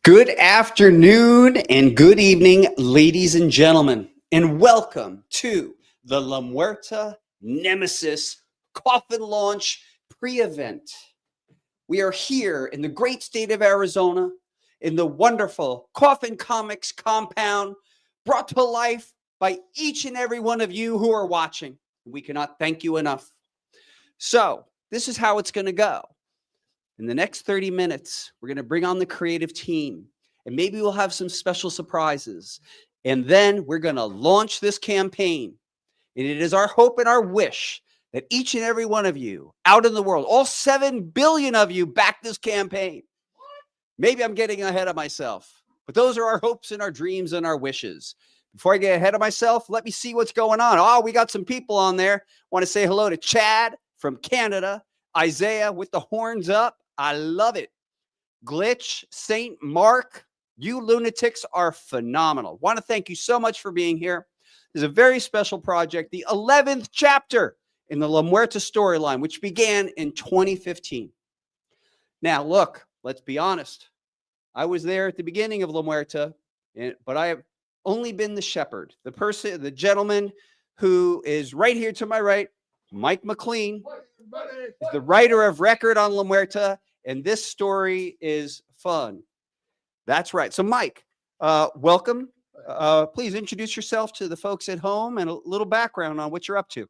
Good afternoon and good evening, ladies and gentlemen, and welcome to the La Muerta Nemesis Coffin Launch pre-event. We are here in the great state of Arizona, in the wonderful Coffin Comics compound, brought to life by each and every one of you who are watching. We cannot thank you enough. So, this is how it's going to go. In the next 30 minutes, we're going to bring on the creative team, and maybe we'll have some special surprises. And then we're going to launch this campaign. And it is our hope and our wish that each and every one of you out in the world, all 7 billion of you, back this campaign. Maybe I'm getting ahead of myself, but those are our hopes and our dreams and our wishes. Before I get ahead of myself, let me see what's going on. Oh, we got some people on there. Want to say hello to Chad from Canada, Isaiah with the horns up. I love it. Glitch, St. Mark, you lunatics are phenomenal. Want to thank you so much for being here. This is a very special project, the 11th chapter in the La Muerta storyline, which began in 2015. Now, look, let's be honest. I was there at the beginning of La Muerta, but I have only been the shepherd, the gentleman who is right here to my right, Mike McLean, is the writer of record on La Muerta. And this story is fun. That's right. So, Mike, welcome. Please introduce yourself to the folks at home and a little background on what you're up to.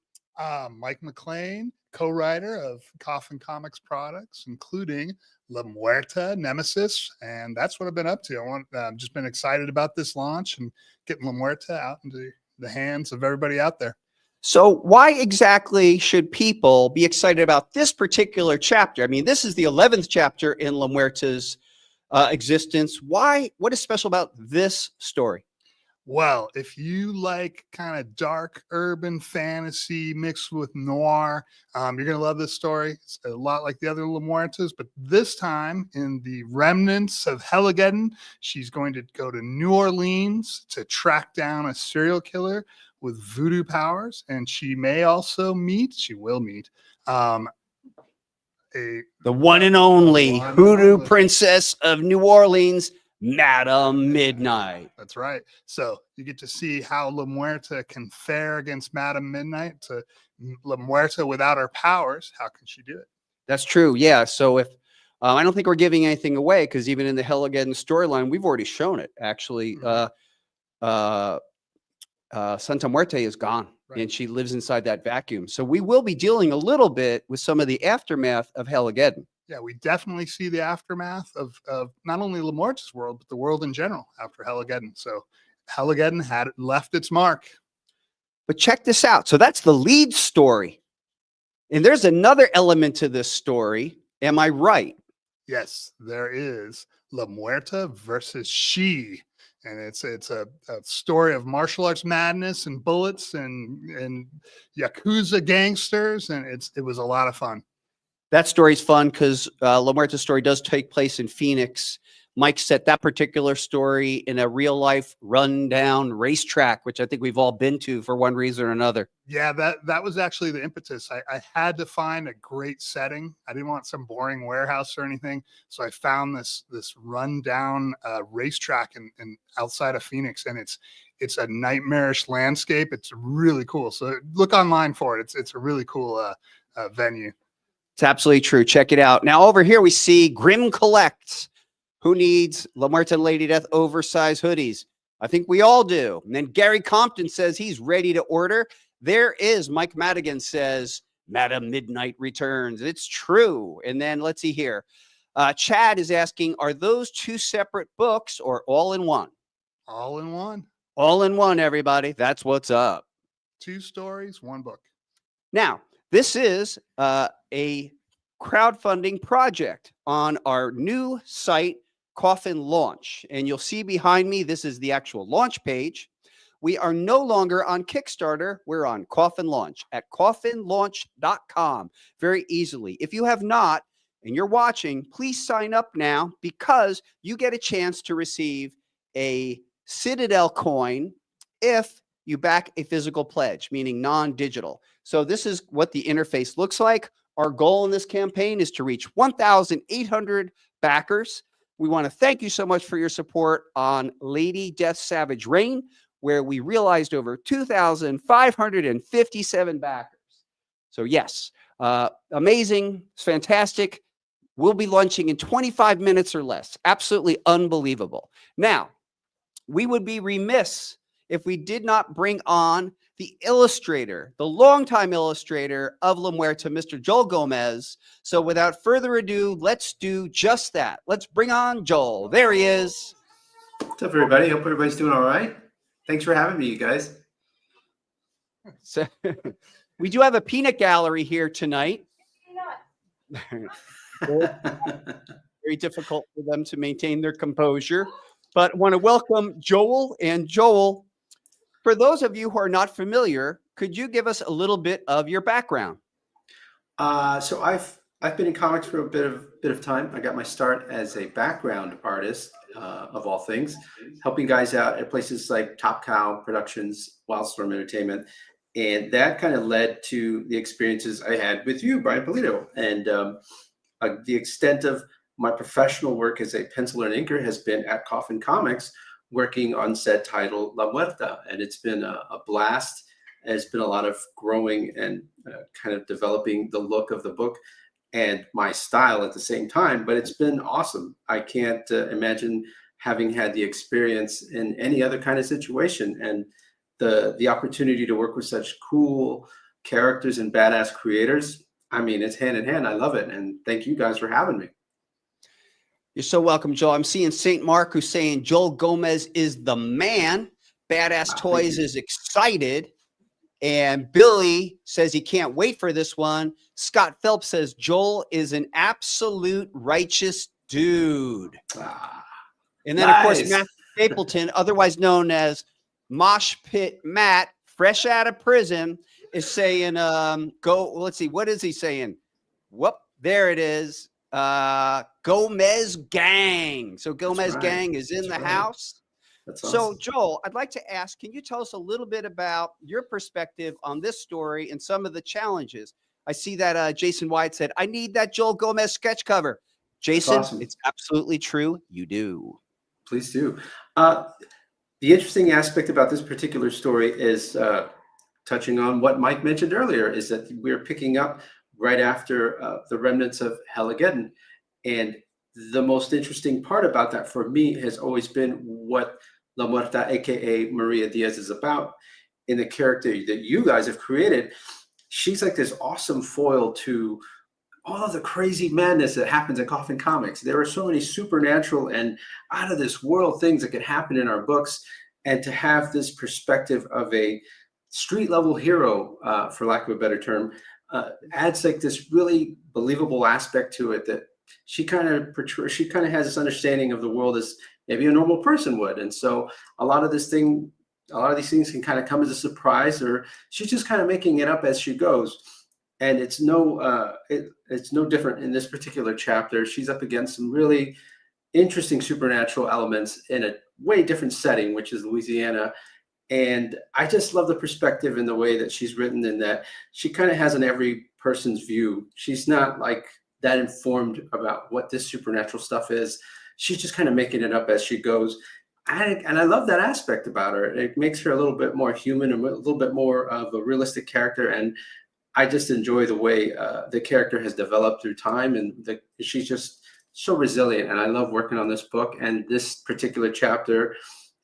Mike McLean, co-writer of Coffin Comics products, including La Muerta, Nemesis, and that's what I've been up to. I've just been excited about this launch and getting La Muerta out into the hands of everybody out there. So why exactly should people be excited about this particular chapter? I mean, this is the 11th chapter in La Muerta's existence. Why? What is special about this story? Well, if you like kind of dark urban fantasy mixed with noir, you're going to love this story. It's a lot like the other La Muertas, but this time in the remnants of Helligeddon, she's going to go to New Orleans to track down a serial killer with voodoo powers, and she will meet the one and only voodoo princess of New Orleans, Madame Midnight. That's right. So you get to see how La Muerta can fare against Madame Midnight. To La Muerta without her powers, how can she do it? That's true. Yeah. So if I don't think we're giving anything away, because even in the Helligeddon storyline, we've already shown it. Actually, Santa Muerte is gone, right, and she lives inside that vacuum. So we will be dealing a little bit with some of the aftermath of Helligeddon. Yeah, we definitely see the aftermath of not only La Muerta's world, but the world in general after Helligeddon. So Helligeddon had left its mark. But check this out. So that's the lead story. And there's another element to this story. Am I right? Yes, there is. La Muerta versus She. And it's a story of martial arts madness and bullets and Yakuza gangsters. And it was a lot of fun. That story's fun because La Muerta's story does take place in Phoenix. Mike set that particular story in a real life rundown racetrack, which I think we've all been to for one reason or another. Yeah, that was actually the impetus. I had to find a great setting. I didn't want some boring warehouse or anything. So I found this rundown racetrack in outside of Phoenix, and it's a nightmarish landscape. It's really cool. So look online for it. It's a really cool venue. It's absolutely true. Check it out. Now over here we see Grim Collects. Who needs La Muerta and Lady Death oversized hoodies? I think we all do. And then Gary Compton says he's ready to order. There is Mike Madigan says, Madame Midnight returns. It's true. And then let's see here. Chad is asking, are those two separate books or all in one? All in one. All in one, everybody. That's what's up. 2 stories, 1 book. Now, this is a crowdfunding project on our new site, Coffin Launch. And you'll see behind me, this is the actual launch page. We are no longer on Kickstarter. We're on Coffin Launch at coffinlaunch.com very easily. If you have not and you're watching, please sign up now because you get a chance to receive a Citadel coin if you back a physical pledge, meaning non-digital. So this is what the interface looks like. Our goal in this campaign is to reach 1,800 backers. We want to thank you so much for your support on Lady Death Savage Reign, where we realized over 2,557 backers. So yes, amazing. It's fantastic. We'll be launching in 25 minutes or less. Absolutely unbelievable. Now, we would be remiss if we did not bring on the illustrator, the longtime illustrator of La Muerta, Mr. Joel Gomez. So without further ado, let's do just that. Let's bring on Joel. There he is. What's up, everybody? Hope everybody's doing all right. Thanks for having me, you guys. So, we do have a peanut gallery here tonight. Very difficult for them to maintain their composure, but want to welcome Joel. And Joel, for those of you who are not familiar, could you give us a little bit of your background? So I've been in comics for a bit of time. I got my start as a background artist, of all things, helping guys out at places like Top Cow Productions, Wildstorm Entertainment, and that kind of led to the experiences I had with you, Brian Pulido, and the extent of my professional work as a penciler and inker has been at Coffin Comics, working on said title La Muerta, and it's been a blast. It's been a lot of growing and kind of developing the look of the book and my style at the same time, but it's been awesome. I can't imagine having had the experience in any other kind of situation, and the opportunity to work with such cool characters and badass creators. I mean, it's hand in hand. I love it, and thank you guys for having me. You're so welcome, Joel. I'm seeing St. Mark who's saying Joel Gomez is the man. Badass Toys is excited. And Billy says he can't wait for this one. Scott Phelps says Joel is an absolute righteous dude. And then, of course, Matt Stapleton, otherwise known as Mosh Pit Matt, fresh out of prison, is saying, let's see, what is he saying? Whoop, there it is. Gomez Gang. So Gomez Gang is in the house. Awesome. So Joel, I'd like to ask, can you tell us a little bit about your perspective on this story and some of the challenges? I see that Jason White said, I need that Joel Gomez sketch cover. Jason, awesome. It's absolutely true. You do. Please do. The interesting aspect about this particular story is touching on what Mike mentioned earlier, is that we're picking up right after the remnants of Helageddon. And the most interesting part about that for me has always been what La Muerta, aka Maria Diaz, is about in the character that you guys have created. She's like this awesome foil to all of the crazy madness that happens in Coffin Comics. There are so many supernatural and out of this world things that can happen in our books, and to have this perspective of a street level hero, for lack of a better term, adds like this really believable aspect to it, that she kind of has this understanding of the world as maybe a normal person would. And so a lot of these things can kind of come as a surprise, or she's just kind of making it up as she goes. And it's no different in this particular chapter. She's up against some really interesting supernatural elements in a way different setting, which is Louisiana. And I just love the perspective and the way that she's written, in that she kind of has an every person's view. She's not like that informed about what this supernatural stuff is. She's just kind of making it up as she goes. And I love that aspect about her. It makes her a little bit more human, a little bit more of a realistic character. And I just enjoy the way the character has developed through time, and she's just so resilient. And I love working on this book. And this particular chapter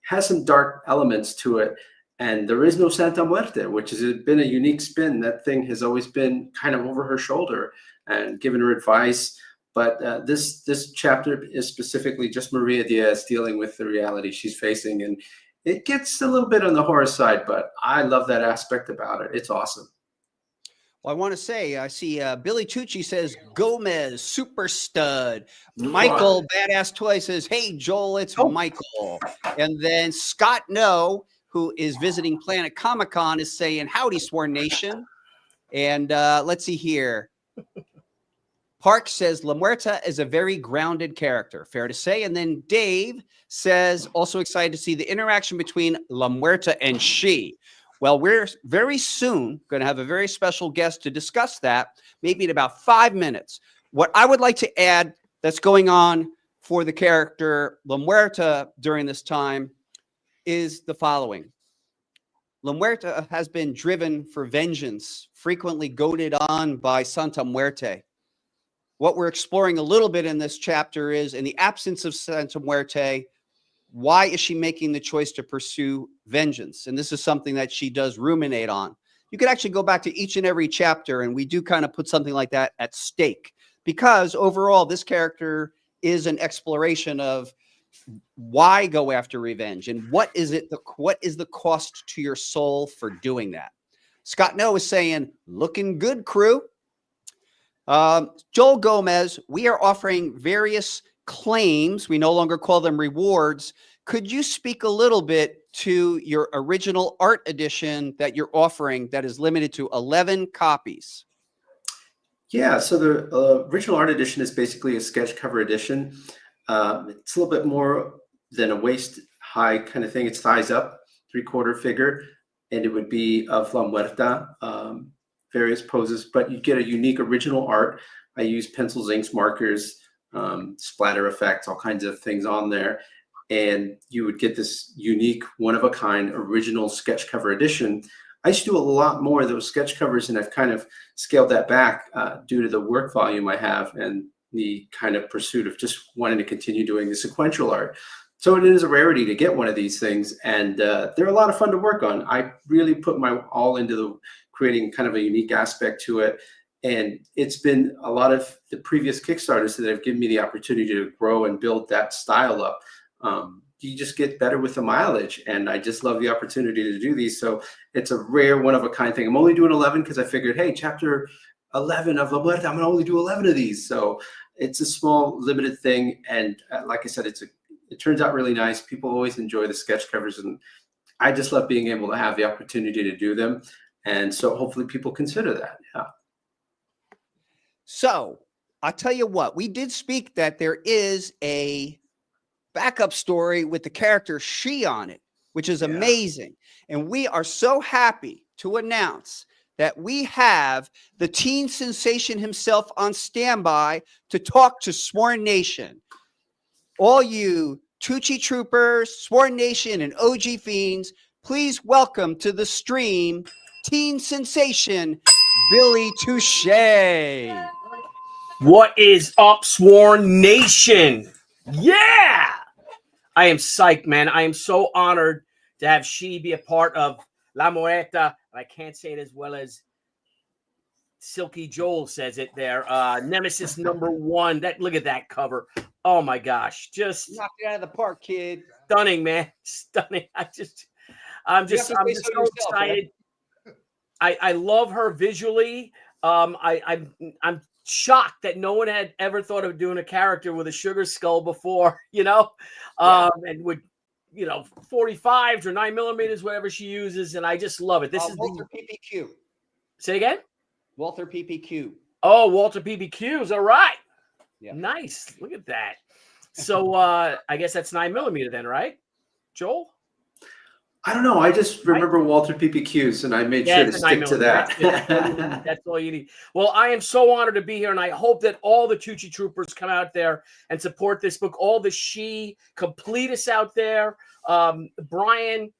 has some dark elements to it. And there is no Santa Muerte, which has been a unique spin. That thing has always been kind of over her shoulder and giving her advice. But this chapter is specifically just Maria Diaz dealing with the reality she's facing. And it gets a little bit on the horror side, but I love that aspect about it. It's awesome. Well, I want to say, I see Billy Tucci says, Gomez, super stud. Michael, Badass Toy says, hey, Joel, it's Michael. And then Scott No, who is visiting Planet Comic-Con, is saying, howdy, Sworn Nation. And let's see here. Park says, La Muerta is a very grounded character, fair to say. And then Dave says, also excited to see the interaction between La Muerta and she. Well, we're very soon going to have a very special guest to discuss that, maybe in about 5 minutes. What I would like to add that's going on for the character La Muerta during this time is the following. La Muerta has been driven for vengeance, frequently goaded on by Santa Muerte. What we're exploring a little bit in this chapter is, in the absence of Santa Muerte, why is she making the choice to pursue vengeance? And this is something that she does ruminate on. You could actually go back to each and every chapter, and we do kind of put something like that at stake, because overall, this character is an exploration of why go after revenge, and what is the cost to your soul for doing that. Scott Noah is saying, looking good, crew. Joel Gomez, we are offering various claims. We no longer call them rewards. Could you speak a little bit to your original art edition that you're offering that is limited to 11 copies? Yeah, so the original art edition is basically a sketch cover edition. It's a little bit more than a waist high kind of thing. It's thighs up, 3/4 figure, and it would be of La Muerta, various poses, but you get a unique original art. I use pencils, inks, markers, splatter effects, all kinds of things on there. And you would get this unique, one-of-a-kind original sketch cover edition. I used to do a lot more of those sketch covers, and I've kind of scaled that back due to the work volume I have and the kind of pursuit of just wanting to continue doing the sequential art. So it is a rarity to get one of these things, and they're a lot of fun to work on. I really put my all into creating kind of a unique aspect to it. And it's been a lot of the previous Kickstarters that have given me the opportunity to grow and build that style up. You just get better with the mileage, and I just love the opportunity to do these. So it's a rare, one-of-a-kind thing. I'm only doing 11 because I figured, hey, chapter 11 of La Muerta, I'm gonna only do 11 of these. So it's a small, limited thing, and like I said, it turns out really nice. People always enjoy the sketch covers, and I just love being able to have the opportunity to do them. And so hopefully people consider that. Yeah. So I'll tell you what, we did speak that there is a backup story with the character She on it, which is amazing. And we are so happy to announce that we have the teen sensation himself on standby to talk to Sworn Nation. All you Tucci troopers, Sworn Nation, and OG fiends, please welcome to the stream teen sensation Billy Tucci. What is up, Sworn Nation? Yeah! I am psyched, man. I am so honored to have She be a part of La Muerta. I can't say it as well as Silky Joel says it there. Nemesis #1. Look at that cover. Oh my gosh. Just knocked it out of the park, kid. Stunning, man. Stunning. I'm just so excited. Right? I love her visually. I'm shocked that no one had ever thought of doing a character with a sugar skull before, and with 45s or 9mm, whatever she uses, and I just love it. This is Walter PPQ. Say again? Walter PPQ. Oh, Walter PPQ's all right. Yeah. Nice. Look at that. So I guess that's 9mm then, right, Joel? I don't know. I just remember Walter PPQs, and I made sure to stick to that. That's all you need. Well, I am so honored to be here, and I hope that all the Tucci troopers come out there and support this book. All the She completists out there, Brian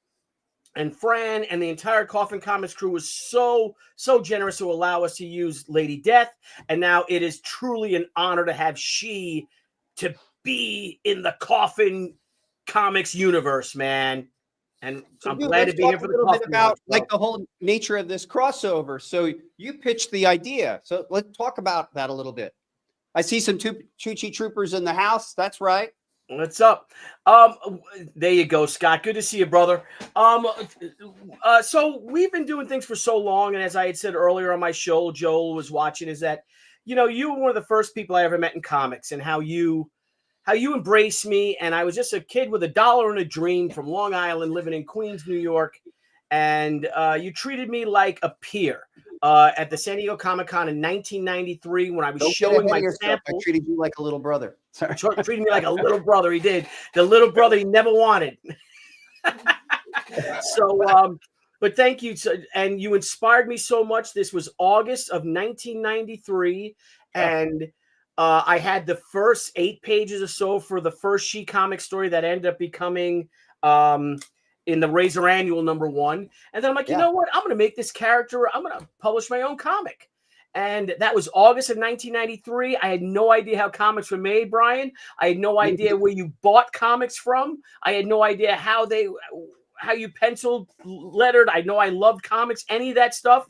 and Fran and the entire Coffin Comics crew was so generous to allow us to use Lady Death, and now it is truly an honor to have She to be in the Coffin Comics universe, man. And so I'm glad to be here for the little bit about like the whole nature of this crossover. So you pitched the idea. So let's talk about that a little bit. I see some Tucci troopers in the house. That's right. What's up? There you go, Scott. Good to see you, brother. So we've been doing things for so long, and as I had said earlier on my show, Joel was watching, is that you were one of the first people I ever met in comics, and how you embraced me. And I was just a kid with $1 and a dream from Long Island, living in Queens, New York. And you treated me like a peer at the San Diego Comic-Con in 1993 when I was showing my sample. I treated you like a little brother. Sorry. Treated me like a little brother. He did. The little brother he never wanted. So, but thank you. And you inspired me so much. This was August of 1993. And I had the first 8 pages or so for the first She comic story that ended up becoming in the Razor Annual #1. And then I'm like, you know what? I'm going to make this character. I'm going to publish my own comic. And that was August of 1993. I had no idea how comics were made, Brian. I had no idea where you bought comics from. I had no idea how you penciled, lettered. I know I loved comics, any of that stuff.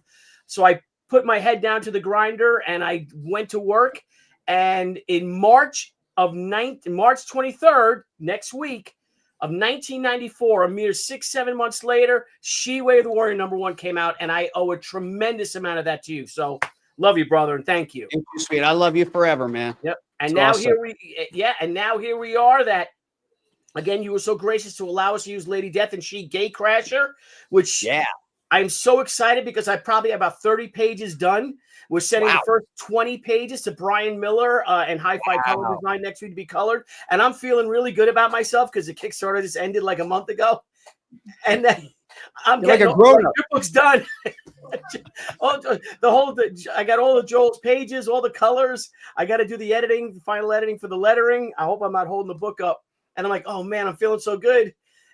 So I put my head down to the grinder and I went to work. And in March 23rd, next week of 1994, a mere 6-7 months later, She Way of the Warrior #1 came out, and I owe a tremendous amount of that to you. So love you, brother, and thank you. Thank you, sweet. I love you forever, man. Yep. And It's now awesome. here we are. That again, you were so gracious to allow us to use Lady Death and She Gay Crasher, which I'm so excited because I probably have about 30 pages done. We're sending the first 20 pages to Brian Miller and Hi-Fi Color Design next week to be colored. And I'm feeling really good about myself because the Kickstarter just ended like a month ago. And then I'm getting like a grown-up. your book's done. I got all of Joel's pages, all the colors. I got to do the editing, the final editing for the lettering. I hope I'm not holding the book up. And I'm like, oh man, I'm feeling so good.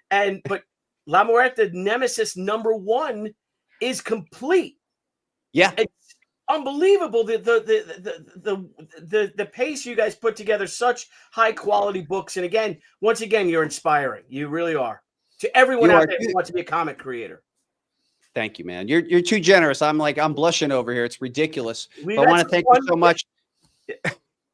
But La Muerta Nemesis #1 is complete. Yeah. It's unbelievable the pace you guys put together, such high quality books. And again, once again, you're inspiring. You really are. To everyone out there who wants to be a comic creator. Thank you, man. You're too generous. I'm blushing over here. It's ridiculous. I want to thank you so much.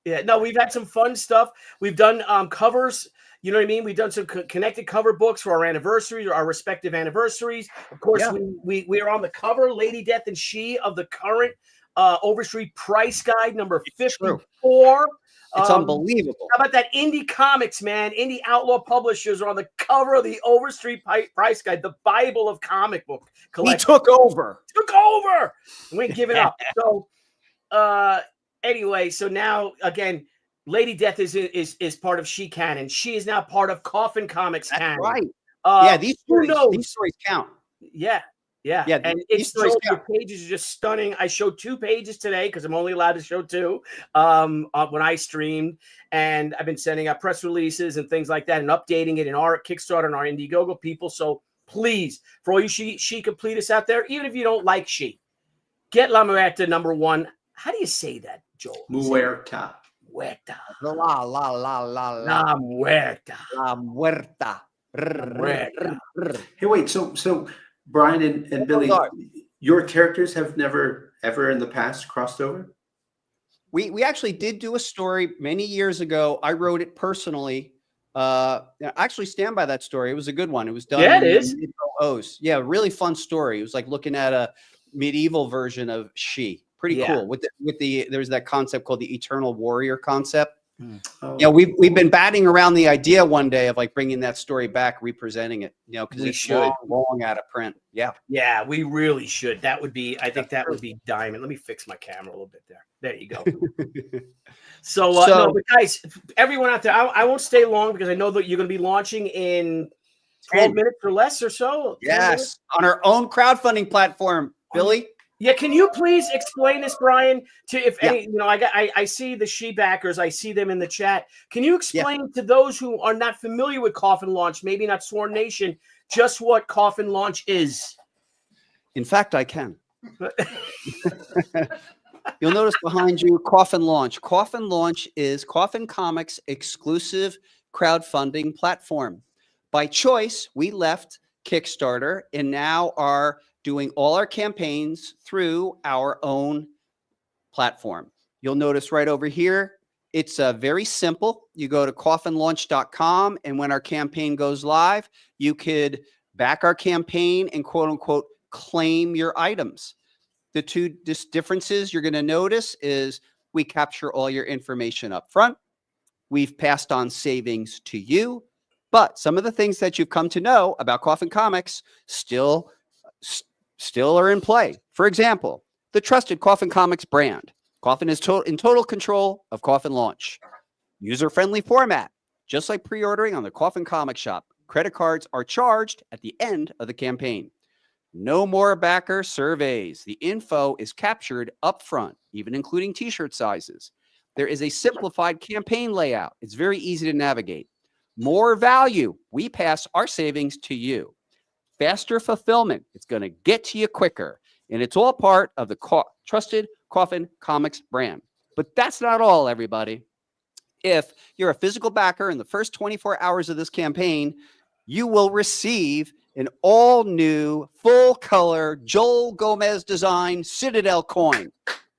Yeah, no, we've had some fun stuff. We've done covers. You know what I mean? We've done some connected cover books for our anniversaries, or our respective anniversaries. Of course, we are on the cover, Lady Death and She, of the current Overstreet Price Guide #54. It's unbelievable. How about that? Indie Comics, man. Indie Outlaw Publishers are on the cover of the Overstreet Price Guide, the Bible of comic book collecting. We took over. We ain't giving up. So, anyway, so now again, Lady Death is part of She canon. She is now part of Coffin Comics canon. Right. These stories count. Yeah. And it's so, your pages are just stunning. I showed 2 pages today because I'm only allowed to show 2 when I streamed. And I've been sending out press releases and things like that and updating it in our Kickstarter and our Indiegogo people. So please, for all you she completists out there, even if you don't like She, get La Muerta #1. How do you say that, Joel? Muerta. Muerta. La Muerta. La Muerta. Hey, wait. So Brian and Billy, your characters have never ever in the past crossed over? We actually did do a story many years ago. I wrote it personally. I actually stand by that story. It was a good one. It was done. Yeah, it is. Yeah, really fun story. It was like looking at a medieval version of She. Pretty cool. With there's that concept called the Eternal Warrior concept. Yeah, we've been batting around the idea one day of like bringing that story back, representing it, because it's long out of print. Yeah, we really should. That would be, I think that would be diamond. Let me fix my camera a little bit there. There you go. So no, but guys, everyone out there, I won't stay long because I know that you're going to be launching in 12 minutes or less or so. Yes, on our own crowdfunding platform, Billy. Yeah, can you please explain this, Brian? Any, I see the She backers, I see them in the chat. Can you explain to those who are not familiar with Coffin Launch, maybe not Sworn Nation, just what Coffin Launch is? In fact, I can. You'll notice behind you, Coffin Launch. Coffin Launch is Coffin Comics' exclusive crowdfunding platform. By choice, we left Kickstarter and now are doing all our campaigns through our own platform. You'll notice right over here, it's very simple. You go to coffinlaunch.com, and when our campaign goes live, you could back our campaign and quote unquote claim your items. The two differences you're going to notice is we capture all your information up front. We've passed on savings to you, but some of the things that you've come to know about Coffin Comics still are in play. For example, the trusted Coffin Comics brand. Coffin is in total control of Coffin Launch. User-friendly format, just like pre-ordering on the Coffin Comic Shop. Credit cards are charged at the end of the campaign. No more backer surveys. The info is captured up front, even including t-shirt sizes. there is a simplified campaign layout. It's very easy to navigate. More value. We pass our savings to you. Faster fulfillment. It's going to get to you quicker. And it's all part of the trusted Coffin Comics brand. But that's not all, everybody. If you're a physical backer in the first 24 hours of this campaign, you will receive an all-new, full-color Joel Gomez design Citadel coin.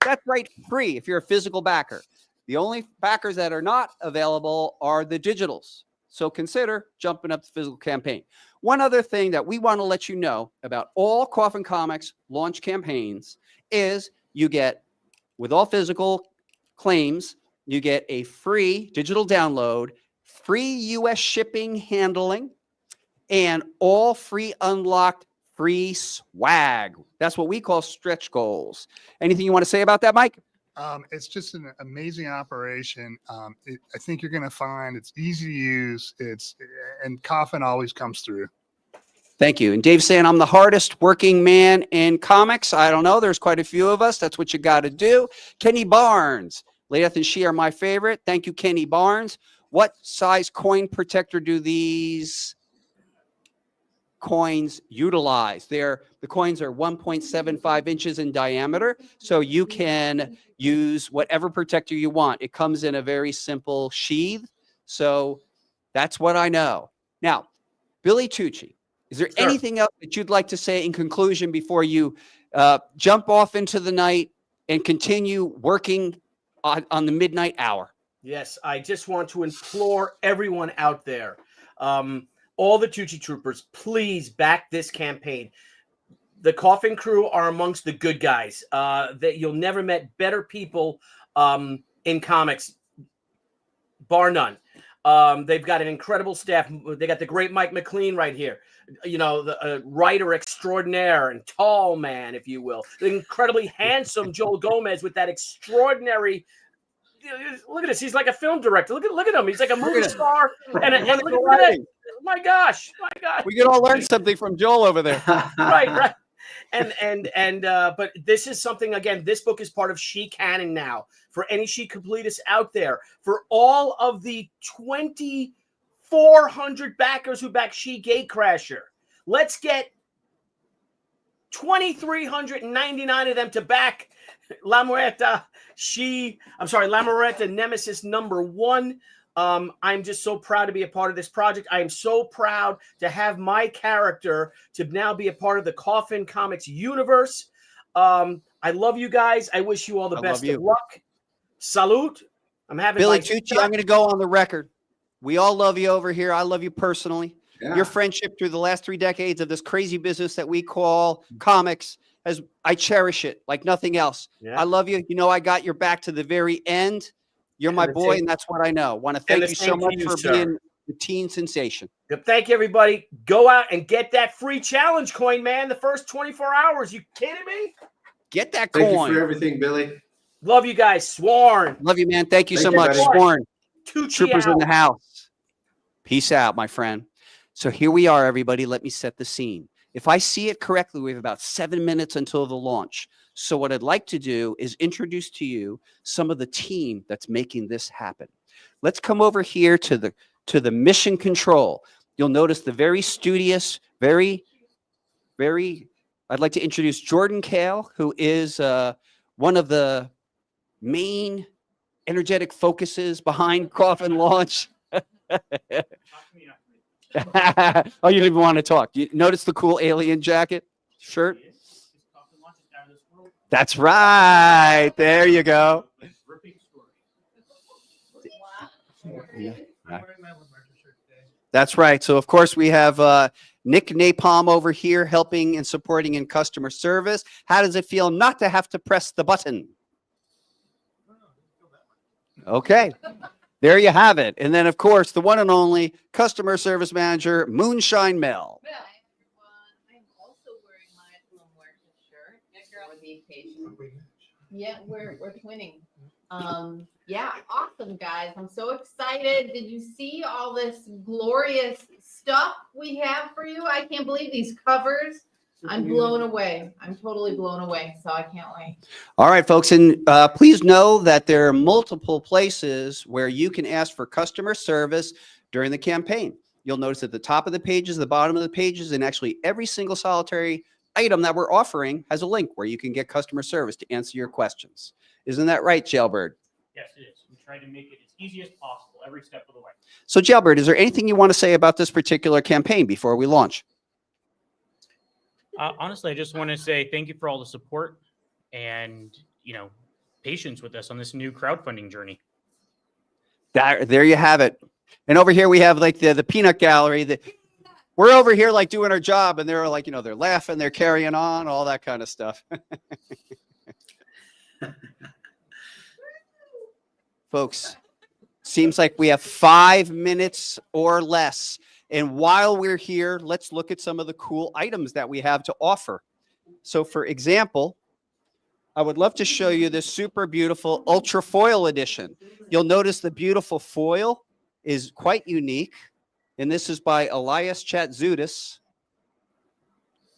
That's right, free if you're a physical backer. The only backers that are not available are the digitals. So consider jumping up the physical campaign. One other thing that we want to let you know about all Coffin Comics launch campaigns is you get, with all physical claims, you get a free digital download, free US shipping handling, and all free unlocked free swag. That's what we call stretch goals. Anything you want to say about that, Mike? It's just an amazing operation. I think you're going to find it's easy to use. And Coffin always comes through. Thank you. And Dave's saying I'm the hardest working man in comics. I don't know. There's quite a few of us. That's what you got to do. Kenny Barnes. Ladeth and she are my favorite. Thank you, Kenny Barnes. What size coin protector do these coins utilize? The coins are 1.75 inches in diameter, so you can use whatever protector you want. It comes in a very simple sheath, so that's what I know. Now, Billy Tucci, is there anything else that you'd like to say in conclusion before you jump off into the night and continue working on the midnight hour? Yes, I just want to implore everyone out there, all the Tucci troopers, please back this campaign. The Coffin crew are amongst the good guys. That you'll never met better people in comics, bar none. They've got an incredible staff. They got the great Mike McLean right here. You know, the writer extraordinaire and tall man, if you will. The incredibly handsome Joel Gomez with that extraordinary. Look at this. He's like a film director. Look at him. He's like a movie star. And look at that. My gosh. We could all learn something from Joel over there. Right. But this is something, again, this book is part of She Canon now. For any She completists out there, for all of the 2,400 backers who back She Gatecrasher, let's get 2,399 of them to back La Muerta Nemesis #1. I'm just so proud to be a part of this project. I am so proud to have my character to now be a part of the Coffin Comics universe. I love you guys. I wish you all the best of luck. Salute. I'm having Billy Tucci. I'm going to go on the record. We all love you over here. I love you personally. Yeah. Your friendship through the last 3 decades of this crazy business that we call comics, I cherish it like nothing else. Yeah. I love you. You know, I got your back to the very end. You're my boy, and that's what I know. Want to thank you so much for being the teen sensation. Yep. Thank you, everybody. Go out and get that free challenge coin, man. The first 24 hours. You kidding me? Get that coin. Thank you for everything, Billy. Love you guys. Sworn. Love you, man. Thank you so much. Sworn. Troopers in the house. Peace out, my friend. So here we are, everybody. Let me set the scene. If I see it correctly, we have about 7 minutes until the launch. So what I'd like to do is introduce to you some of the team that's making this happen. Let's come over here to the mission control. You'll notice the very studious, very, I'd like to introduce Jordan Kale, who is one of the main energetic focuses behind Coffin Launch. Oh, you didn't even want to talk. You notice the cool alien jacket shirt? That's right. There you go. That's right. So, of course, we have Nick Napalm over here helping and supporting in customer service. How does it feel not to have to press the button? Okay. There you have it. And then, of course, the one and only customer service manager, Moonshine Mel. Hi, everyone. I'm also wearing my Muerta shirt for the occasion. Yeah, we're twinning. Yeah, awesome, guys. I'm so excited. Did you see all this glorious stuff we have for you? I can't believe these covers I'm blown away. I'm totally blown away. So I can't wait. All right, folks. And please know that there are multiple places where you can ask for customer service during the campaign. You'll notice at the top of the pages, the bottom of the pages, and actually every single solitary item that we're offering has a link where you can get customer service to answer your questions. Isn't that right, Jailbird? Yes, it is. We try to make it as easy as possible every step of the way. So, Jailbird, is there anything you want to say about this particular campaign before we launch? Honestly, I just want to say thank you for all the support and, patience with us on this new crowdfunding journey. There you have it. And over here we have like the peanut gallery. We're over here like doing our job, and they're like, they're laughing, they're carrying on, all that kind of stuff. Folks, seems like we have 5 minutes or less. And while we're here, let's look at some of the cool items that we have to offer. So for example, I would love to show you this super beautiful ultra foil edition. You'll notice the beautiful foil is quite unique. And this is by Elias Chatzudis.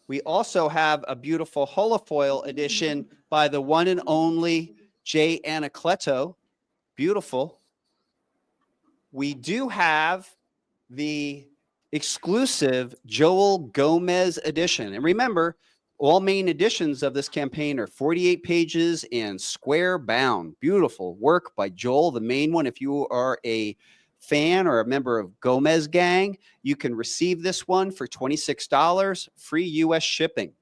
We also have a beautiful holofoil edition by the one and only Jay Anacleto. Beautiful. We do have the exclusive Joel Gomez edition. And remember, all main editions of this campaign are 48 pages and square bound. Beautiful work by Joel, the main one. If you are a fan or a member of Gomez Gang, you can receive this one for $26, free US shipping.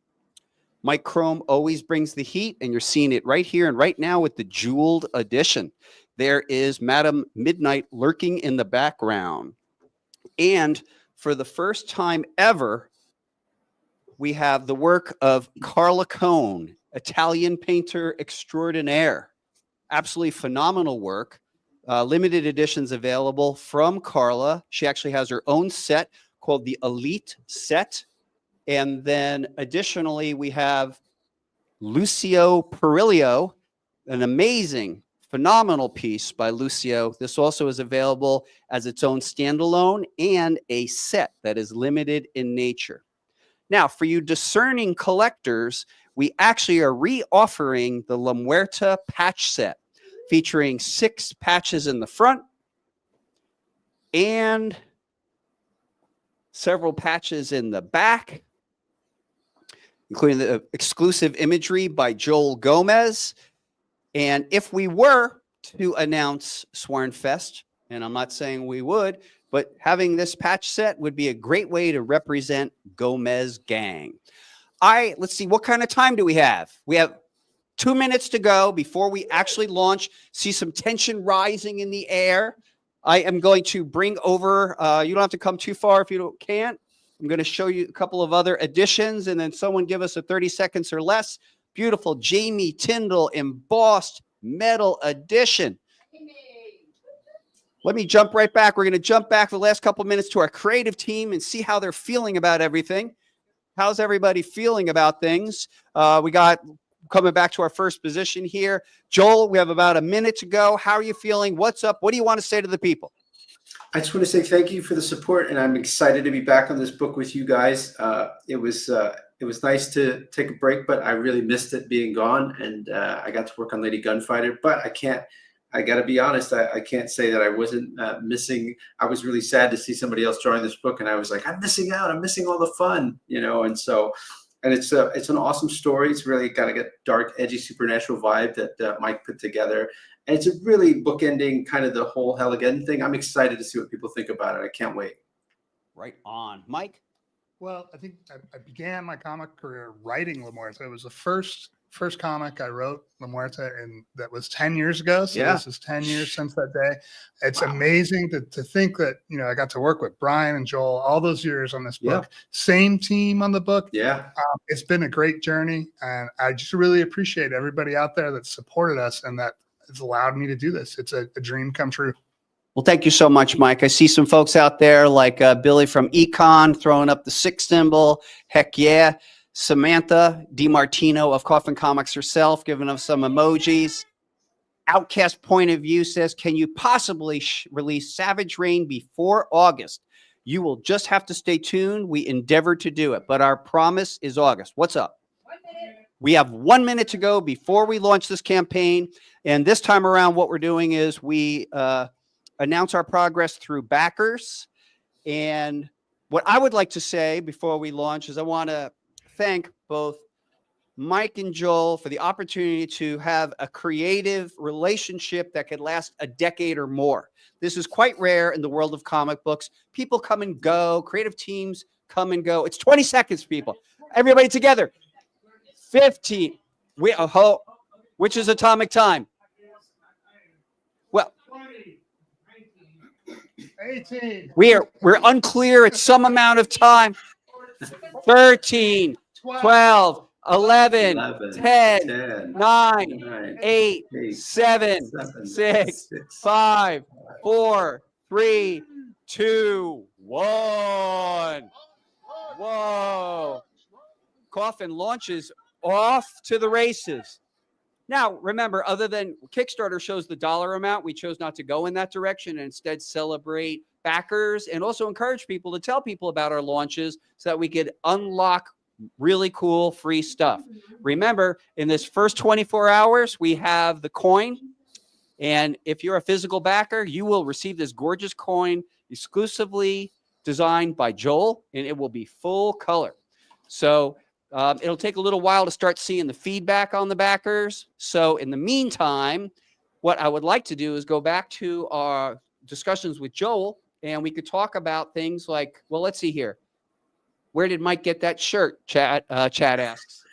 Mike Chrome always brings the heat, and you're seeing it right here and right now with the jeweled edition. There is Madam Midnight lurking in the background. And for the first time ever, we have the work of Carla Cone, Italian painter extraordinaire. Absolutely phenomenal work. Limited editions available from Carla. She actually has her own set called the Elite Set. And then additionally, we have Lucio Perillo, an amazing, phenomenal piece by Lucio. This also is available as its own standalone and a set that is limited in nature. Now, for you discerning collectors, we actually are re-offering the La Muerta patch set, featuring 6 patches in the front and several patches in the back, including the exclusive imagery by Joel Gomez. And if we were to announce Swarnfest, and I'm not saying we would, but having this patch set would be a great way to represent Gomez Gang. Let's see, what kind of time do we have? We have 2 minutes to go before we actually launch. See some tension rising in the air. I am going to bring over, you don't have to come too far if you can't. I'm going to show you a couple of other additions, and then someone give us a 30 seconds or less. Beautiful Jamie Tyndall embossed metal edition. Let me jump right back. We're going to jump back for the last couple of minutes to our creative team and see how they're feeling about everything. How's everybody feeling about things? We got coming back to our first position here. Joel, we have about a minute to go. How are you feeling? What's up? What do you want to say to the people? I just want to say thank you for the support, and I'm excited to be back on this book with you guys. It was nice to take a break, but I really missed it being gone, and I got to work on Lady Gunfighter. But I got to be honest, I can't say that I wasn't missing. I was really sad to see somebody else drawing this book, and I was like, I'm missing out. I'm missing all the fun, And so, and it's an awesome story. It's really got a dark, edgy, supernatural vibe that Mike put together. And it's a really bookending kind of the whole Hell Again thing. I'm excited to see what people think about it. I can't wait. Right on. Mike? Well, I think I began my comic career writing La Muerta. It was the first comic I wrote, La Muerta, and that was 10 years ago. So Yeah. This is 10 years since that day. It's Wow. amazing to think that, I got to work with Brian and Joel all those years on this book. Yeah. Same team on the book. Yeah. It's been a great journey. And I just really appreciate everybody out there that supported us and that has allowed me to do this. It's a dream come true. Well, thank you so much, Mike. I see some folks out there like Billy from Econ throwing up the 6 symbol. Heck yeah. Samantha DiMartino of Coffin Comics herself giving us some emojis. Outcast Point of View says, can you possibly release Savage Rain before August? You will just have to stay tuned. We endeavor to do it, but our promise is August. What's up? We have 1 minute to go before we launch this campaign. And this time around, what we're doing is we announce our progress through backers. And what I would like to say before we launch is I want to thank both Mike and Joel for the opportunity to have a creative relationship that could last a decade or more. This is quite rare in the world of comic books. People come and go. Creative teams come and go. It's 20 seconds, people. Everybody together. 15. Which is atomic time? Well, 18. we're unclear at some amount of time. 13, 12, 11, 10, 9, 8, 7, 6, 5, 4, 3, 2, 1. Whoa. Coffin launches off to the races. Now, remember, other than Kickstarter shows the dollar amount, we chose not to go in that direction and instead celebrate backers and also encourage people to tell people about our launches so that we could unlock really cool free stuff. Remember, in this first 24 hours, we have the coin. And if you're a physical backer, you will receive this gorgeous coin exclusively designed by Joel, and it will be full color. So it'll take a little while to start seeing the feedback on the backers. So in the meantime, what I would like to do is go back to our discussions with Joel, and we could talk about things like, well, let's see here. Where did Mike get that shirt? Chad asks.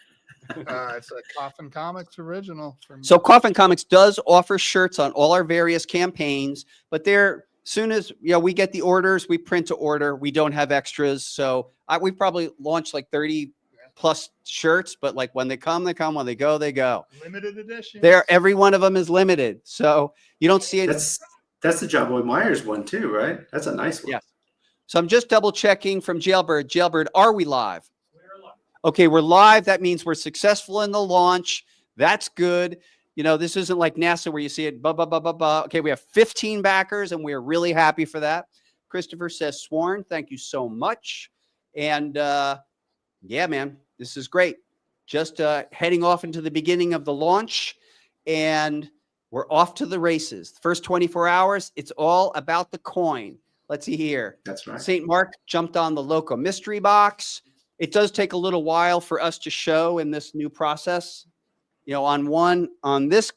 It's a Coffin Comics original. So Coffin Comics does offer shirts on all our various campaigns, but they're soon as we get the orders, we print to order. We don't have extras. So we probably launched like 30 plus shirts, but like when they come, they come. When they go, they go. Limited edition. Every one of them is limited. So you don't see it. That's the John Boy Myers one too, right? That's a nice one. Yes. So I'm just double checking from Jailbird. Jailbird, are we live? We're live. Okay, we're live. That means we're successful in the launch. That's good. This isn't like NASA where you see it. Okay, we have 15 backers, and we're really happy for that. Christopher says, sworn. Thank you so much. And yeah, man, this is great. Just heading off into the beginning of the launch, and we're off to the races. The first 24 hours, it's all about the coin. Let's see here. That's right. St. Mark jumped on the Loco mystery box. It does take a little while for us to show in this new process. On this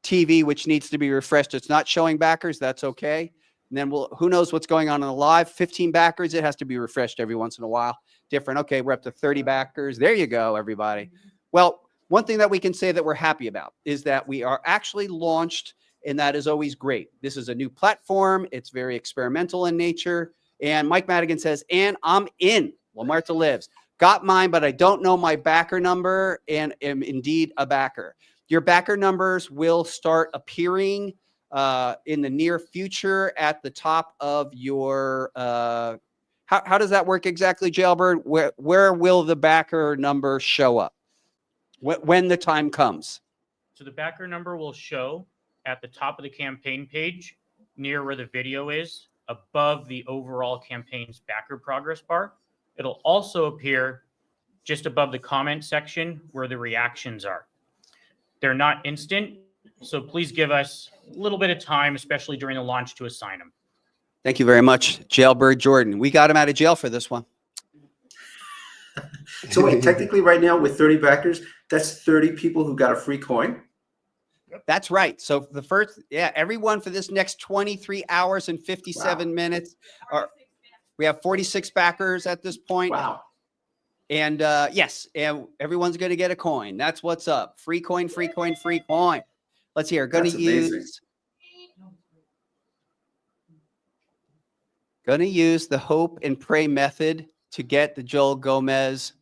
TV, which needs to be refreshed, it's not showing backers. That's okay. And then who knows what's going on in the live? 15 backers. It has to be refreshed every once in a while. Different. Okay, we're up to 30 backers. There you go, everybody. Well, one thing that we can say that we're happy about is that we are actually launched, and that is always great. This is a new platform. It's very experimental in nature. And Mike Madigan says, and I'm in. Muerta lives. Got mine, but I don't know my backer number, and am indeed a backer. Your backer numbers will start appearing in the near future at the top of your how does that work exactly, Jailbird? Where will the backer number show up when the time comes? So the backer number will show at the top of the campaign page near where the video is, above the overall campaign's backer progress bar. It'll also appear just above the comment section where the reactions are. They're not instant, so please give us a little bit of time, especially during the launch, to assign them. Thank you very much, Jailbird Jordan. We got him out of jail for this one. So wait, technically right now with 30 backers, that's 30 people who got a free coin? That's right. So the first, everyone for this next 23 hours and 57 minutes. We have 46 backers at this point. Wow. And yes, and everyone's going to get a coin. That's what's up. Free coin, free coin, free coin. Let's hear. Going to use the hope and pray method to get the Joel Gomez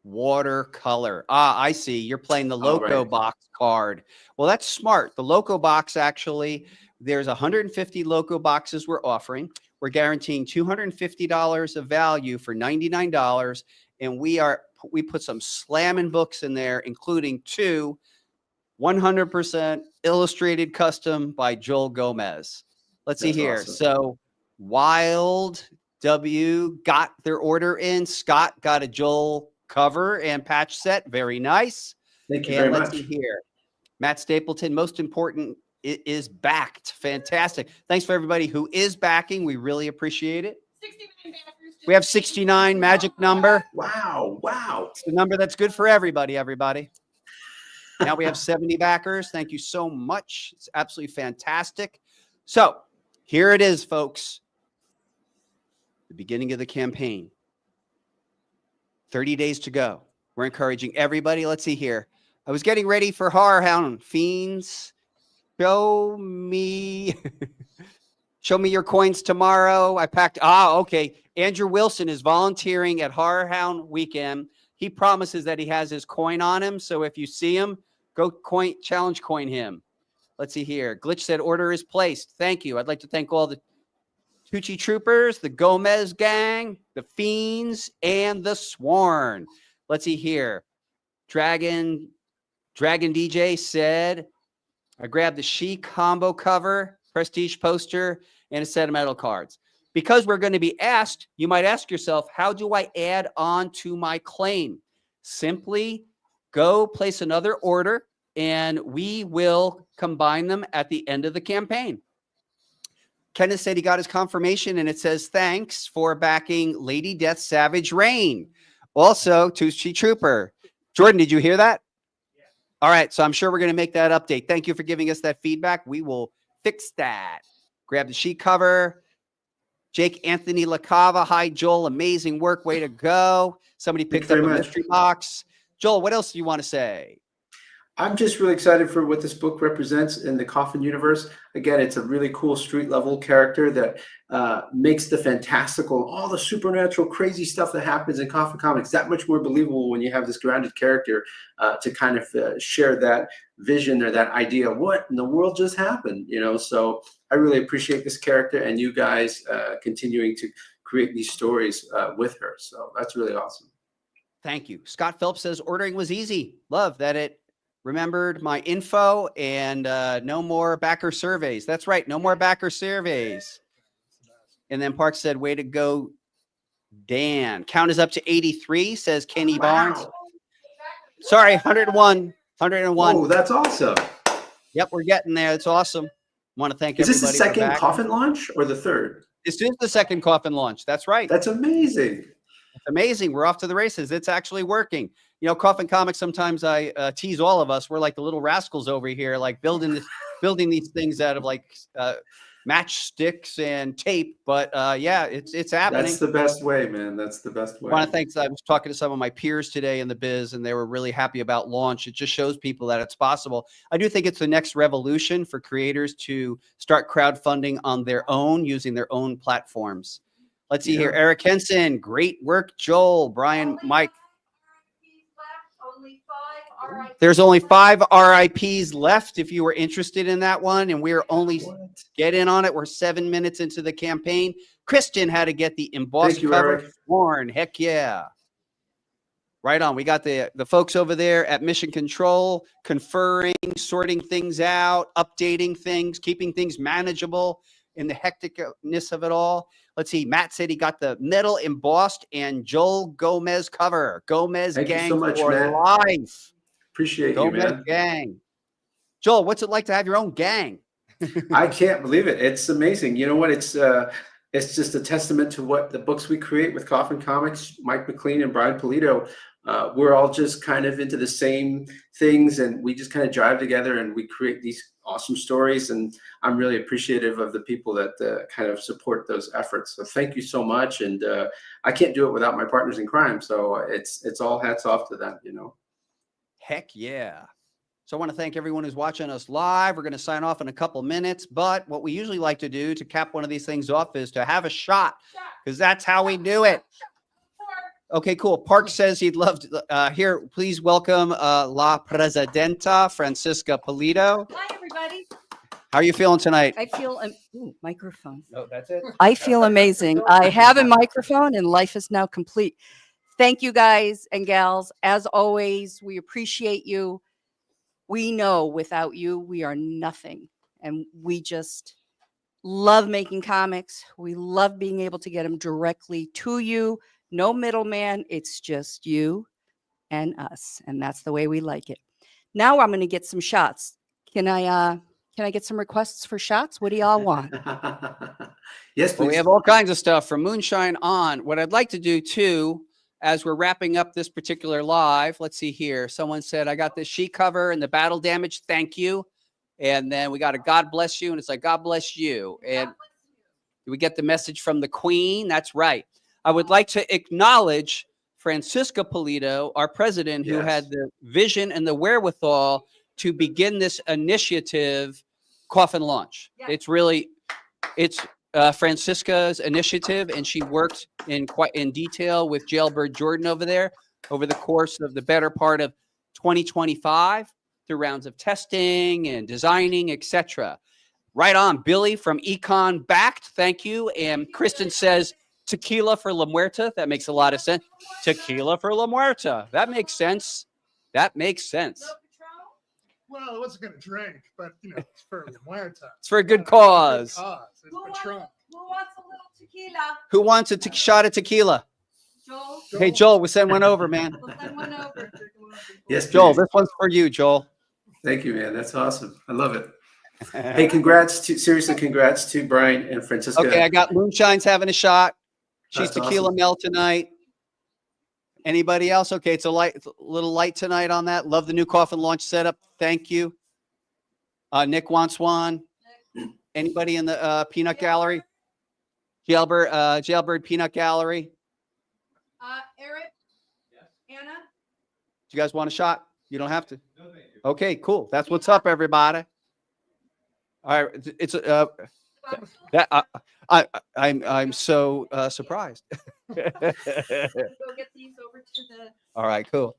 watercolor. I see. You're playing the Loco box card. Well, that's smart. The Loco box, actually, there's 150 Loco boxes we're offering. We're guaranteeing $250 of value for $99. And we put some slamming books in there, including 2 100% illustrated custom by Joel Gomez. Let's see here. Awesome. So Wild W got their order in. Scott got a Joel cover and patch set. Very nice. Thank you And very let's much. see here. Matt Stapleton, most important, it is backed. Fantastic. Thanks for everybody who is backing. We really appreciate it. 69 backers. We have 69, magic number. Wow. Wow. It's the number that's good for everybody, everybody. Now we have 70 backers. Thank you so much. It's absolutely fantastic. So here it is, folks. The beginning of the campaign. 30 days to go. We're encouraging everybody. Let's see here. I was getting ready for Horror Hound. Fiends, show me your coins tomorrow. I packed. Okay. Andrew Wilson is volunteering at Horror Hound weekend. He promises that he has his coin on him. So if you see him, go challenge coin him. Let's see here. Glitch said order is placed. Thank you. I'd like to thank all the Tucci Troopers, the Gomez Gang, the Fiends, and the Sworn. Let's see here. Dragon DJ said, I grabbed the She combo cover, prestige poster, and a set of metal cards. Because we're going to be asked, you might ask yourself, how do I add on to my claim? Simply go place another order, and we will combine them at the end of the campaign. Kenneth said he got his confirmation, and it says, thanks for backing Lady Death Savage Rain. Also, Tucci Trooper. Jordan, did you hear that? Yeah. All right, so I'm sure we're going to make that update. Thank you for giving us that feedback. We will fix that. Grab the sheet cover. Jake Anthony LaCava. Hi, Joel. Amazing work. Way to go. Somebody picked up a mystery box. Joel, what else do you want to say? I'm just really excited for what this book represents in the Coffin universe. Again, it's a really cool street level character that makes the fantastical, all the supernatural, crazy stuff that happens in Coffin Comics that much more believable when you have this grounded character to kind of share that vision or that idea of what in the world just happened, you know? So I really appreciate this character and you guys continuing to create these stories with her. So that's really awesome. Thank you. Scott Phelps says ordering was easy. Love that it remembered my info and no more backer surveys. That's right. No more backer surveys. And then Park said, way to go, Dan. Count is up to 83, says Kenny Barnes. Sorry, 101. 101. Oh, that's awesome. Yep, we're getting there. It's awesome. Want to thank everybody. Is this the second for Coffin launch or the third? This is the second Coffin launch. That's right. That's amazing. It's amazing. We're off to the races. It's actually working. You know, Coffin Comics, sometimes I tease all of us. We're like the little rascals over here, like building these things out of like matchsticks and tape. But yeah, it's happening. That's the best way, man. That's the best way. I want to thank. I was talking to some of my peers today in the biz, and they were really happy about launch. It just shows people that it's possible. I do think it's the next revolution for creators to start crowdfunding on their own, using their own platforms. Let's see here. Eric Henson, great work. Joel, Brian, Mike. There's only 5 RIPs left if you were interested in that one, and we're only get in on it. We're 7 minutes into the campaign. Christian had to get the embossed cover. Warren, heck yeah. Right on. We got the folks over there at Mission Control conferring, sorting things out, updating things, keeping things manageable in the hecticness of it all. Let's see. Matt said he got the metal embossed and Joel Gomez cover. Gomez Thank gang you so much, for Matt. life. Appreciate Gomez you, man. gang. Joel, what's it like to have your own gang? I can't believe it. It's amazing. You know what? It's just a testament to what the books we create with Coffin Comics, Mike McLean and Brian Pulido. We're all just kind of into the same things, and we just kind of drive together and we create these awesome stories. And I'm really appreciative of the people that kind of support those efforts. So thank you so much. And I can't do it without my partners in crime. So it's all hats off to them, you know. Heck yeah. So I want to thank everyone who's watching us live. We're going to sign off in a couple minutes, but what we usually like to do to cap one of these things off is to have a shot, because that's how we do it. Okay, cool. Park says he'd love to here. Please welcome La Presidenta, Francisca Pulido. Hi, everybody. How are you feeling tonight? I feel microphone. Oh, that's it. I feel amazing. I have a microphone and life is now complete. Thank you guys and gals. As always, we appreciate you. We know without you, we are nothing. And we just love making comics. We love being able to get them directly to you. No middleman. It's just you and us. And that's the way we like it. Now I'm going to get some shots. Can I get some requests for shots? What do y'all want? Yes, please. Well, we have all kinds of stuff from moonshine on. What I'd like to do too, as we're wrapping up this particular live, let's see here. Someone said, I got this sheet cover and the battle damage. Thank you. And then we got a God bless you. And it's like, God bless you. And we get the message from the Queen. That's right. I would like to acknowledge Francisca Pulido, our president, who had the vision and the wherewithal to begin this initiative, Coffin Launch. It's really, it's Francisca's initiative, and she worked in detail with Jailbird Jordan over there over the course of the better part of 2025 through rounds of testing and designing, etc. Right on, Billy from Econ backed. Thank you. And Kristen says tequila for La Muerta. That makes a lot of sense. Tequila for La Muerta. That makes sense. That makes sense. Well, I wasn't going to drink, but it's for La Muerta. It's for a good cause. It's Patron. Who wants a little tequila? Who wants a shot of tequila? Joel? Hey, Joel, we'll send one over, man. We'll send one over. Yes, Joel, please. this one's for you, Joel. Thank you, man. That's awesome. I love it. Hey, seriously, congrats to Brian and Francisca. Okay, I got Moonshine's having a shot. She's That's tequila awesome. Mel tonight. Anybody else? Okay, it's a little light tonight on that. Love the new Coffin Launch setup. Thank you. Nick wants one. Anybody in the peanut gallery? Jailbird Peanut Gallery. Eric? Anna? Do you guys want a shot? You don't have to. Okay, cool. That's what's up, everybody. All right, it's that I'm so surprised. Go get these over to the. All right, cool.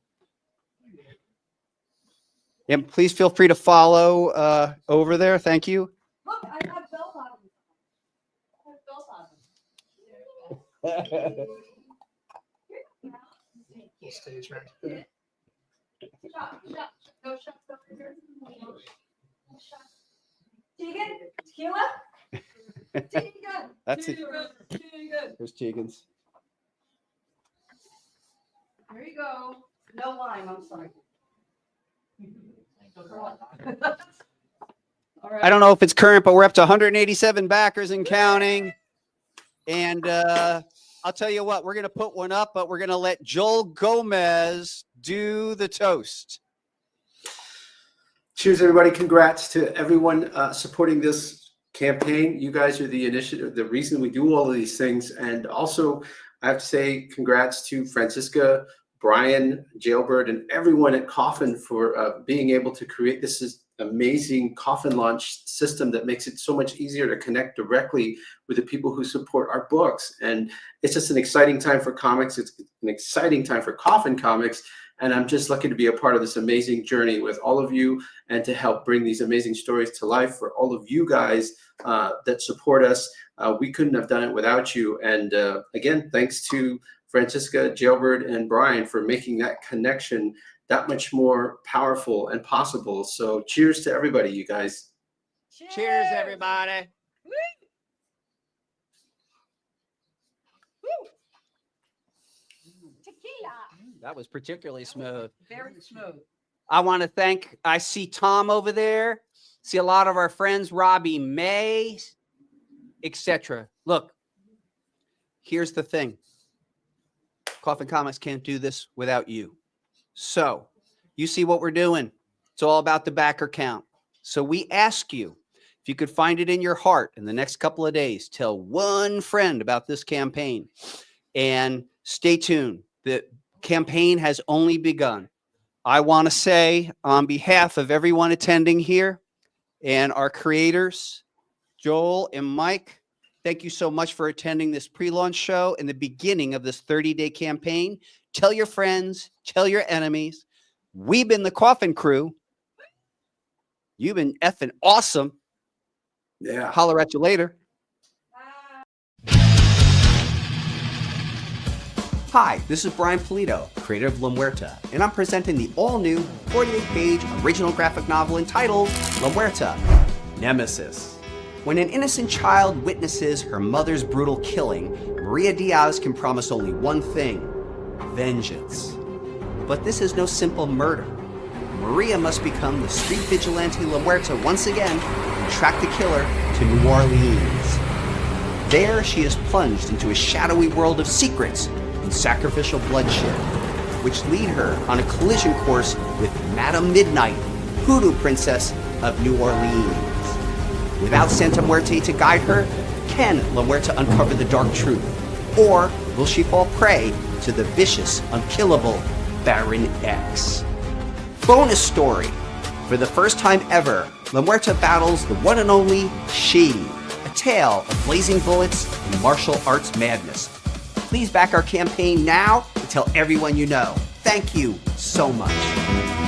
And please feel free to follow over there. Thank you. Look, I have bell bottoms. I have bell bottoms. Stage right. Shot. No shots over here. No shots. Tegan, tequila? Tegan. That's it. Tegan. Here's Tegan's. There you go. No lime, I'm sorry. All right. I don't know if it's current, but we're up to 187 backers and counting. And I'll tell you what, we're going to put one up, but we're going to let Joel Gomez do the toast. Cheers, everybody. Congrats to everyone supporting this campaign. You guys are the initiative, the reason we do all of these things. And also, I have to say congrats to Francisca, Brian, Jailbird, and everyone at Coffin for being able to create this amazing Coffin Launch system that makes it so much easier to connect directly with the people who support our books. And it's just an exciting time for comics. It's an exciting time for Coffin Comics. And I'm just lucky to be a part of this amazing journey with all of you and to help bring these amazing stories to life for all of you guys that support us. We couldn't have done it without you. And again, thanks to Francisca, Jailbird, and Brian for making that connection that much more powerful and possible. So cheers to everybody, you guys. Cheers, everybody. Tequila. That was particularly smooth. Very smooth. I want to thank, I see Tom over there. See a lot of our friends, Robbie May, etc. Look, here's the thing. Coffin Comics can't do this without you. So you see what we're doing. It's all about the backer count. So we ask you, if you could find it in your heart in the next couple of days, tell one friend about this campaign and stay tuned. The campaign has only begun. I want to say on behalf of everyone attending here and our creators, Joel and Mike, thank you so much for attending this pre-launch show and the beginning of this 30-day campaign. Tell your friends, tell your enemies. We've been the Coffin Crew. You've been effing awesome. Yeah. Holler at you later. Hi, this is Brian Pulido, creator of La Muerta, and I'm presenting the all-new 48-page original graphic novel entitled La Muerta, Nemesis. When an innocent child witnesses her mother's brutal killing, Maria Diaz can promise only one thing: vengeance. But this is no simple murder. Maria must become the street vigilante La Muerta once again and track the killer to New Orleans. There, she is plunged into a shadowy world of secrets and sacrificial bloodshed, which lead her on a collision course with Madame Midnight, Hoodoo Princess of New Orleans. Without Santa Muerte to guide her, can La Muerta uncover the dark truth? Or will she fall prey to the vicious, unkillable Baron X? Bonus story! For the first time ever, La Muerta battles the one and only She, a tale of blazing bullets and martial arts madness. Please back our campaign now and tell everyone you know. Thank you so much.